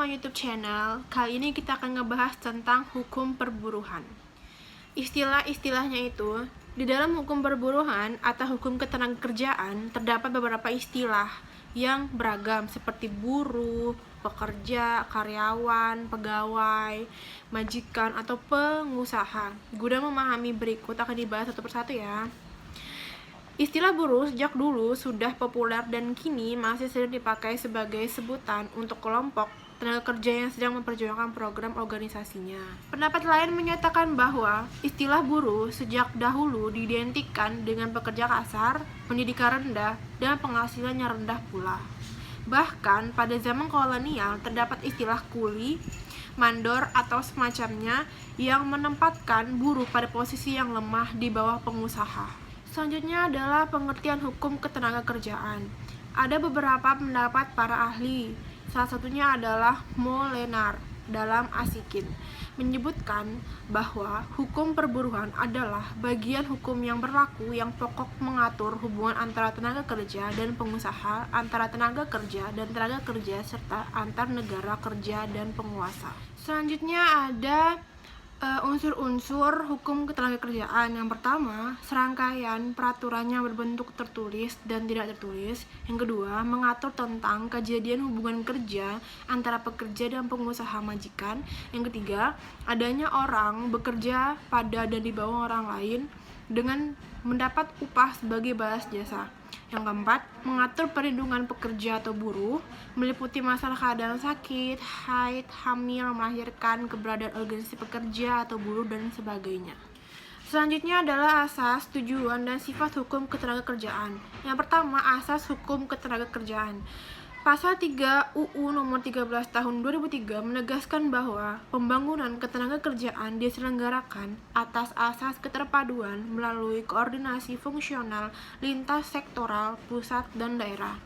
my YouTube channel. Kali ini kita akan ngebahas tentang hukum perburuhan. Istilah-istilahnya itu, di dalam hukum perburuhan atau hukum ketenagakerjaan terdapat beberapa istilah yang beragam seperti buruh, pekerja, karyawan, pegawai, majikan, atau pengusaha. Guna memahami berikut akan dibahas satu persatu ya. Istilah buruh sejak dulu sudah populer dan kini masih sering dipakai sebagai sebutan untuk kelompok tenaga kerja yang sedang memperjuangkan program organisasinya. Pendapat lain menyatakan bahwa istilah buruh sejak dahulu diidentikan dengan pekerja kasar, pendidikan rendah, dan penghasilannya rendah pula. Bahkan pada zaman kolonial terdapat istilah kuli, mandor, atau semacamnya yang menempatkan buruh pada posisi yang lemah di bawah pengusaha. Selanjutnya adalah pengertian hukum ketenagakerjaan. Ada beberapa pendapat para ahli. Salah satunya adalah Molenaar dalam Asikin menyebutkan bahwa hukum perburuhan adalah bagian hukum yang berlaku yang pokok mengatur hubungan antara tenaga kerja dan pengusaha, antara tenaga kerja dan tenaga kerja, serta antar negara kerja dan penguasa. Selanjutnya ada unsur-unsur hukum ketenagakerjaan. Yang pertama, serangkaian peraturannya berbentuk tertulis dan tidak tertulis. Yang kedua, mengatur tentang kejadian hubungan kerja antara pekerja dan pengusaha majikan. Yang ketiga, adanya orang bekerja pada dan di bawah orang lain dengan mendapat upah sebagai balas jasa. Yang keempat, mengatur perlindungan pekerja atau buruh, meliputi masalah keadaan sakit, haid, hamil, melahirkan, keberadaan organisasi pekerja atau buruh, dan sebagainya. Selanjutnya adalah asas, tujuan, dan sifat hukum ketenagakerjaan. Yang pertama, asas hukum ketenagakerjaan. Pasal 3 UU nomor 13 tahun 2003 menegaskan bahwa pembangunan ketenagakerjaan diselenggarakan atas asas keterpaduan melalui koordinasi fungsional lintas sektoral, pusat, dan daerah.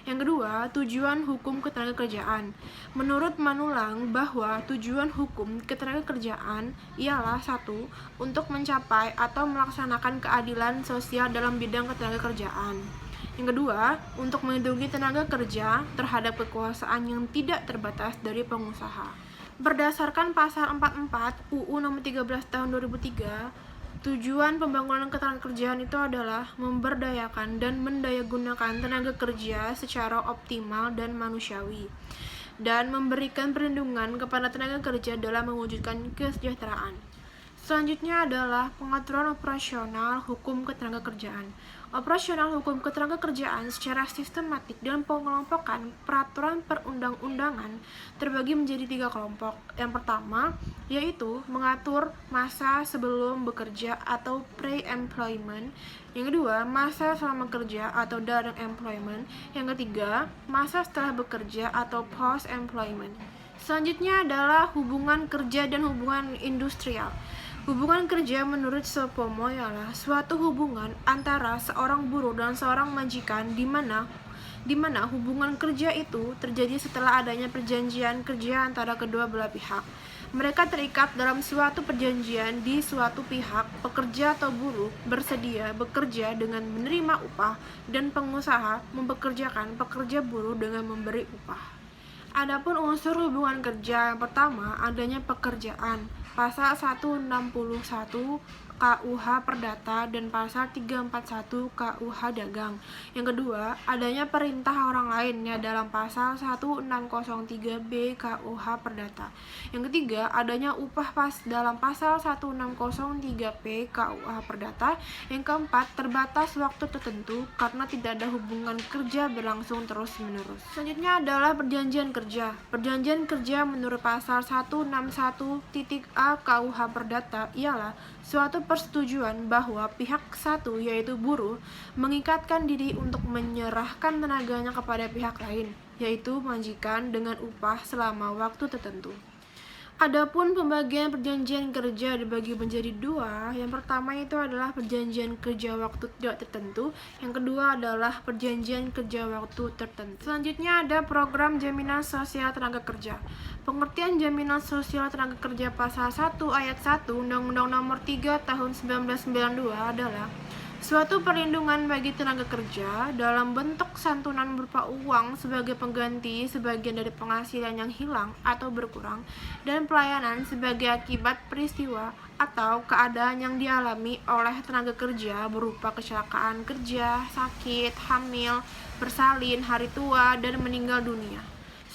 Yang kedua, tujuan hukum ketenagakerjaan. Menurut Manulang bahwa tujuan hukum ketenagakerjaan ialah satu, untuk mencapai atau melaksanakan keadilan sosial dalam bidang ketenagakerjaan. Yang kedua, untuk melindungi tenaga kerja terhadap kekuasaan yang tidak terbatas dari pengusaha. Berdasarkan pasal 44 UU nomor 13 tahun 2003, tujuan pembangunan ketenagakerjaan itu adalah memberdayakan dan mendayagunakan tenaga kerja secara optimal dan manusiawi, dan memberikan perlindungan kepada tenaga kerja dalam mewujudkan kesejahteraan. Selanjutnya adalah pengaturan operasional hukum ketenagakerjaan. Operasional hukum ketenagakerjaan secara sistematik dan pengelompokan peraturan perundang-undangan terbagi menjadi 3 kelompok. Yang pertama, yaitu mengatur masa sebelum bekerja atau pre-employment. Yang kedua, masa selama kerja atau during employment. Yang ketiga, masa setelah bekerja atau post-employment. Selanjutnya adalah hubungan kerja dan hubungan industrial. Hubungan kerja menurut Sopomo ialah suatu hubungan antara seorang buruh dan seorang majikan di mana hubungan kerja itu terjadi setelah adanya perjanjian kerja antara kedua belah pihak. Mereka terikat dalam suatu perjanjian di suatu pihak, pekerja atau buruh bersedia bekerja dengan menerima upah dan pengusaha mempekerjakan pekerja buruh dengan memberi upah. Adapun unsur hubungan kerja, yang pertama adanya pekerjaan. Pasal 161 KUH Perdata dan pasal 341 KUH Dagang. Yang kedua, adanya perintah orang lainnya dalam pasal 1603B KUH Perdata. Yang ketiga, adanya upah dalam pasal 1603P KUH Perdata. Yang keempat, terbatas waktu tertentu karena tidak ada hubungan kerja berlangsung terus-menerus. Selanjutnya adalah perjanjian kerja. Perjanjian kerja menurut pasal 161.A KUH Perdata ialah suatu persetujuan bahwa pihak satu, yaitu buruh, mengikatkan diri untuk menyerahkan tenaganya kepada pihak lain, yaitu majikan, dengan upah selama waktu tertentu. Adapun pembagian perjanjian kerja dibagi menjadi 2. Yang pertama itu adalah perjanjian kerja waktu tidak tertentu. Yang kedua adalah perjanjian kerja waktu tertentu. Selanjutnya ada program jaminan sosial tenaga kerja. Pengertian jaminan sosial tenaga kerja pasal 1 ayat 1 Undang-Undang nomor 3 tahun 1992 adalah Suatu perlindungan bagi tenaga kerja dalam bentuk santunan berupa uang sebagai pengganti sebagian dari penghasilan yang hilang atau berkurang, dan pelayanan sebagai akibat peristiwa atau keadaan yang dialami oleh tenaga kerja berupa kecelakaan kerja, sakit, hamil, bersalin, hari tua, dan meninggal dunia.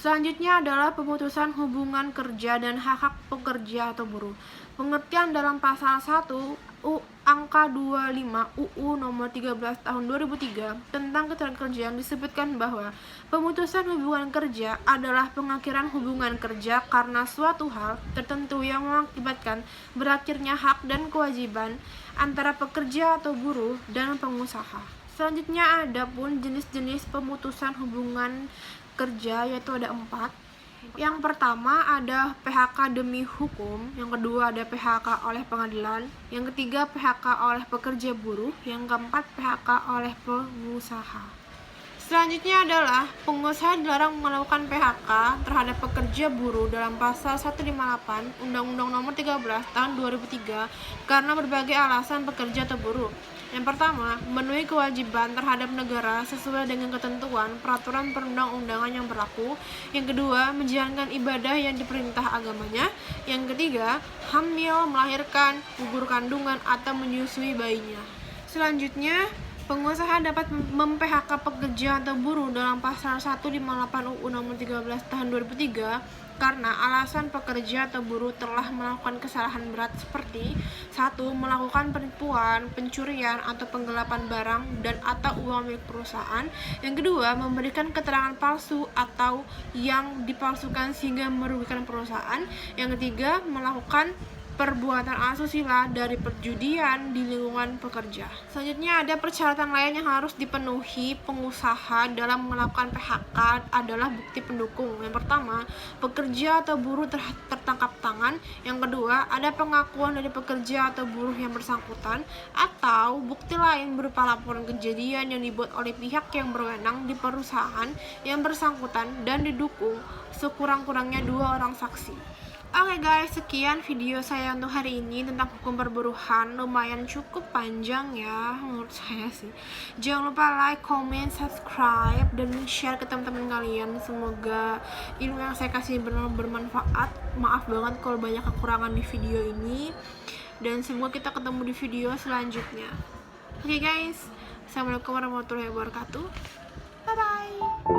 Selanjutnya adalah pemutusan hubungan kerja dan hak-hak pekerja atau buruh. Pengertian dalam pasal 1 angka 25 UU nomor 13 tahun 2003 tentang ketenagakerjaan disebutkan bahwa pemutusan hubungan kerja adalah pengakhiran hubungan kerja karena suatu hal tertentu yang mengakibatkan berakhirnya hak dan kewajiban antara pekerja atau buruh dan pengusaha. Selanjutnya ada pun jenis-jenis pemutusan hubungan kerja, yaitu ada 4. Yang pertama ada PHK demi hukum, yang kedua ada PHK oleh pengadilan, yang ketiga PHK oleh pekerja buruh, yang keempat PHK oleh pengusaha. Selanjutnya adalah pengusaha dilarang melakukan PHK terhadap pekerja buruh dalam pasal 158 Undang-Undang Nomor 13 Tahun 2003 karena berbagai alasan pekerja atau buruh. Yang pertama, memenuhi kewajiban terhadap negara sesuai dengan ketentuan peraturan perundang-undangan yang berlaku. Yang kedua, menjalankan ibadah yang diperintah agamanya. Yang ketiga, hamil, melahirkan, gugur kandungan, atau menyusui bayinya. Selanjutnya, pengusaha dapat mem-PHK pekerja atau buruh dalam pasal 158 UU Nomor 13 Tahun 2003 karena alasan pekerja atau buruh telah melakukan kesalahan berat seperti 1. Melakukan penipuan, pencurian, atau penggelapan barang dan atau uang milik perusahaan. Yang kedua, memberikan keterangan palsu atau yang dipalsukan sehingga merugikan perusahaan. Yang ketiga, melakukan perbuatan asusila dari perjudian di lingkungan pekerja. Selanjutnya ada persyaratan lain yang harus dipenuhi pengusaha dalam melakukan PHK adalah bukti pendukung. Yang pertama, pekerja atau buruh tertangkap tangan. Yang kedua, ada pengakuan dari pekerja atau buruh yang bersangkutan, atau bukti lain berupa laporan kejadian yang dibuat oleh pihak yang berwenang di perusahaan yang bersangkutan dan didukung sekurang-kurangnya 2 orang saksi. Oke guys, sekian video saya untuk hari ini tentang hukum perburuhan. Lumayan cukup panjang ya menurut saya sih. Jangan lupa like, comment, subscribe, dan share ke teman-teman kalian. Semoga ilmu yang saya kasih benar bermanfaat. Maaf banget kalau banyak kekurangan di video ini. Dan semoga kita ketemu di video selanjutnya. Oke guys, assalamualaikum warahmatullahi wabarakatuh. Bye bye.